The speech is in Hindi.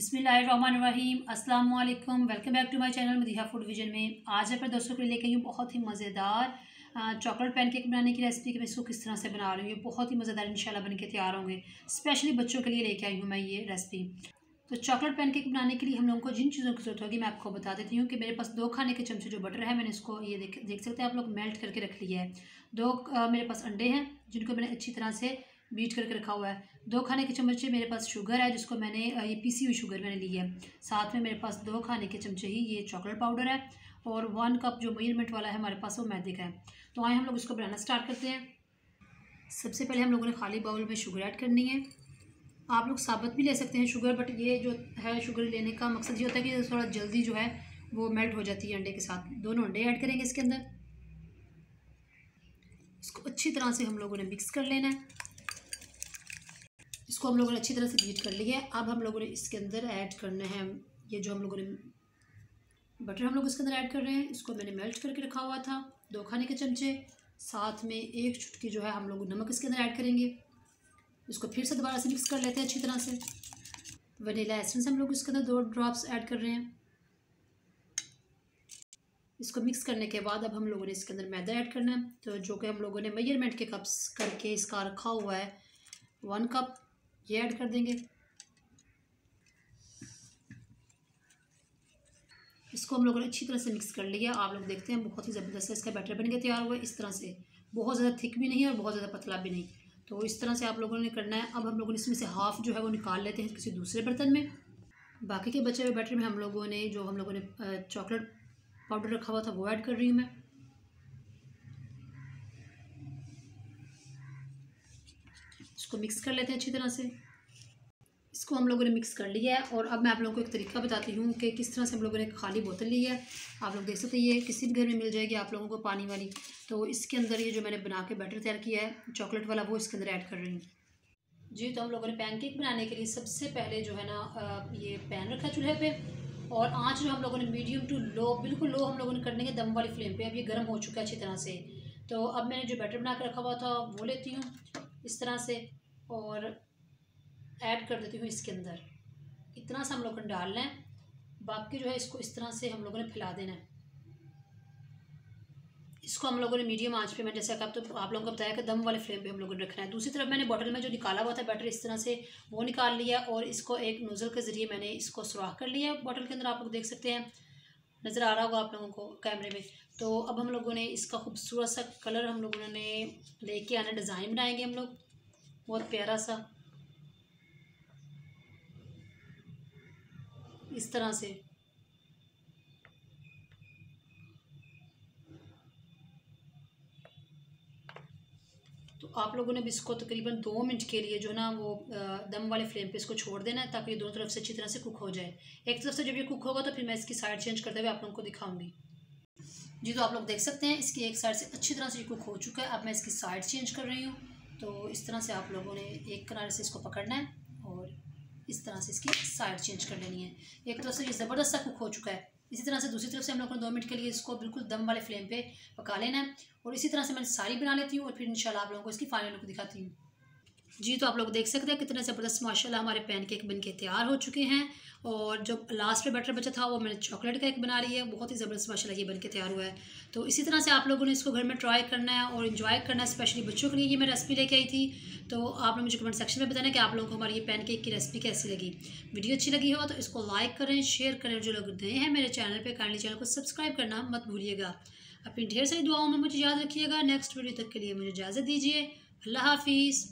बिस्मिल्लाहिर्रहमानिर्रहीम, अस्सलाम वालेकुम। Welcome back to my channel Madiha food vision में। आज मैं दोस्तों के लिए लेके आई हूँ बहुत ही मज़ेदार चॉकलेट पैनकेक बनाने की रेसिपी कि मैं इसको किस तरह से बना रही हूँ। ये बहुत ही मज़ेदार इंशाल्लाह बन के तैयार होंगे। स्पेशली बच्चों के लिए लेके आई हूँ मैं ये रेसिपी। तो चॉकलेट पैनकेक बनाने के लिए हम लोगों को जिन चीज़ों की ज़रूरत होगी मैं आपको बता देती हूँ कि मेरे पास 2 खाने के चमचे जो बटर है, मैंने इसको ये देख सकते हैं आप लोग, मेल्ट करके रख लिया है। 2 मेरे पास अंडे हैं जिनको मैंने अच्छी तरह से बीट करके रखा हुआ है। 2 खाने के चम्मच मेरे पास शुगर है जिसको मैंने ये पीसी हुई शुगर मैंने ली है। साथ में मेरे पास 2 खाने के चमचे ही ये चॉकलेट पाउडर है और 1 कप जो मेजरमेंट वाला है हमारे पास वो मैदे का है। तो आए हम लोग इसको बनाना स्टार्ट करते हैं। सबसे पहले हम लोगों ने खाली बाउल में शुगर ऐड करनी है। आप लोग साबुत भी ले सकते हैं शुगर, बट ये जो है शुगर लेने का मकसद ये होता है कि थोड़ा जल्दी जो है वो मेल्ट हो जाती है अंडे के साथ। दोनों अंडे ऐड करेंगे इसके अंदर। इसको अच्छी तरह से हम लोगों ने मिक्स कर लेना है। इसको हम लोगों ने अच्छी तरह से बीट कर लिया है। अब हम लोगों ने इसके अंदर ऐड करना है ये जो हम लोगों ने बटर हम लोग इसके अंदर ऐड कर रहे हैं। इसको मैंने मेल्ट करके रखा हुआ था, 2 खाने के चमचे। साथ में 1 चुटकी जो है हम लोग नमक इसके अंदर ऐड करेंगे। इसको फिर से दोबारा से मिक्स कर लेते हैं अच्छी तरह से। वनीला एसेंस हम लोग इसके अंदर 2 ड्रॉप्स ऐड कर रहे हैं। इसको मिक्स करने के बाद अब हम लोगों ने इसके अंदर मैदा ऐड करना है, तो जो कि हम लोगों ने मेजरमेंट के कप्स करके इसका रखा हुआ है 1 कप, ये ऐड कर देंगे। इसको हम लोगों ने अच्छी तरह से मिक्स कर लिया। आप लोग देखते हैं बहुत ही ज़बरदस्त इसका बैटर बन के तैयार हुआ है। इस तरह से बहुत ज़्यादा थिक भी नहीं है और बहुत ज़्यादा पतला भी नहीं, तो इस तरह से आप लोगों ने करना है। अब हम लोगों ने इसमें से हाफ़ जो है वो निकाल लेते हैं किसी दूसरे बर्तन में। बाकी के बचे हुए बैटर में हम लोगों ने चॉकलेट पाउडर रखा हुआ था वो ऐड कर रही हूँ मैं। इसको मिक्स कर लेते हैं अच्छी तरह से। इसको हम लोगों ने मिक्स कर लिया है और अब मैं आप लोगों को एक तरीका बताती हूँ कि किस तरह से हम लोगों ने खाली बोतल ली है। आप लोग देख सकते हैं ये किसी भी घर में मिल जाएगी आप लोगों को पानी वाली। तो इसके अंदर ये जो मैंने बना के बैटर तैयार किया है चॉकलेट वाला वो इसके अंदर ऐड कर रही हूँ जी। तो हम लोगों ने पैनकेक बनाने के लिए सबसे पहले जो है ना ये पैन रखा चूल्हे पे और आँच जो हम लोगों ने मीडियम टू लो, बिल्कुल लो हम लोगों ने करने के दम वाली फ्लेम पे। अब ये गर्म हो चुका है अच्छी तरह से। तो अब मैंने जो बैटर बना के रखा हुआ था वो लेती हूँ इस तरह से और ऐड कर देती हूँ इसके अंदर। इतना सा हम लोगों ने डालना है, बाकी जो है इसको इस तरह से हम लोगों ने फैला देना है। इसको हम लोगों ने मीडियम आंच पे, मैं जैसा कि आप लोगों को बताया कि दम वाले फ्लेम पे हम लोगों ने रखना है। दूसरी तरफ मैंने बॉटल में जो निकाला हुआ था बैटर इस तरह से वो निकाल लिया और इसको एक नोज़ल के ज़रिए मैंने इसको सुराख कर लिया बॉटल के अंदर। आप लोग देख सकते हैं, नज़र आ रहा होगा आप लोगों को कैमरे में। तो अब हम लोगों ने इसका खूबसूरत सा कलर हम लोगों ने लेके आना, डिज़ाइन बनाएंगे हम लोग बहुत प्यारा सा इस तरह से। तो आप लोगों ने भी इसको तकरीबन 2 मिनट के लिए जो है ना वो दम वाले फ्लेम पे इसको छोड़ देना है ताकि ये दोनों तरफ से अच्छी तरह से कुक हो जाए। एक तरफ से जब ये कुक होगा तो फिर मैं इसकी साइड चेंज करते हुए आप लोगों को दिखाऊंगी जी। तो आप लोग देख सकते हैं इसकी एक साइड से अच्छी तरह से ये कुक हो चुका है। अब मैं इसकी साइड चेंज कर रही हूँ। तो इस तरह से आप लोगों ने एक किनारे से इसको पकड़ना है और इस तरह से इसकी साइड चेंज कर लेनी है। एक तरफ से ये ज़बरदस्त सा कुक हो चुका है। इसी तरह से दूसरी तरफ से हम लोगों ने 2 मिनट के लिए इसको बिल्कुल दम वाले फ्लेम पे पका लेना है और इसी तरह से मैं सारी बना लेती हूँ और फिर इंशाल्लाह आप लोगों को इसकी फाइनल लुक दिखाती हूँ जी। तो आप लोग देख सकते हैं कितने ज़बरदस्त माशाल्लाह हमारे पैनकेक बन के तैयार हो चुके हैं। और जो लास्ट में बैटर बचा था वो मैंने चॉकलेट केक बना रही है, बहुत ही ज़बरदस्त माशाल्लाह ये बन के तैयार हुआ है। तो इसी तरह से आप लोगों ने इसको घर में ट्राई करना है और इन्जॉय करना है। स्पेशली बच्चों के लिए ये मैं रेसिपी लेके आई थी। तो आप लोग मुझे कमेंट सेक्शन में बताना कि आप लोगों को हमारी ये पैनकेक की रेसिपी कैसी लगी। वीडियो अच्छी लगी हो तो इसको लाइक करें, शेयर करें। जो लोग नए हैं मेरे चैनल पर काइंडली चैनल को सब्सक्राइब करना मत भूलिएगा। अपनी ढेर सारी दुआओं में मुझे याद रखिएगा। नेक्स्ट वीडियो तक के लिए मुझे इजाज़त दीजिए। अल्लाह हाफिज़।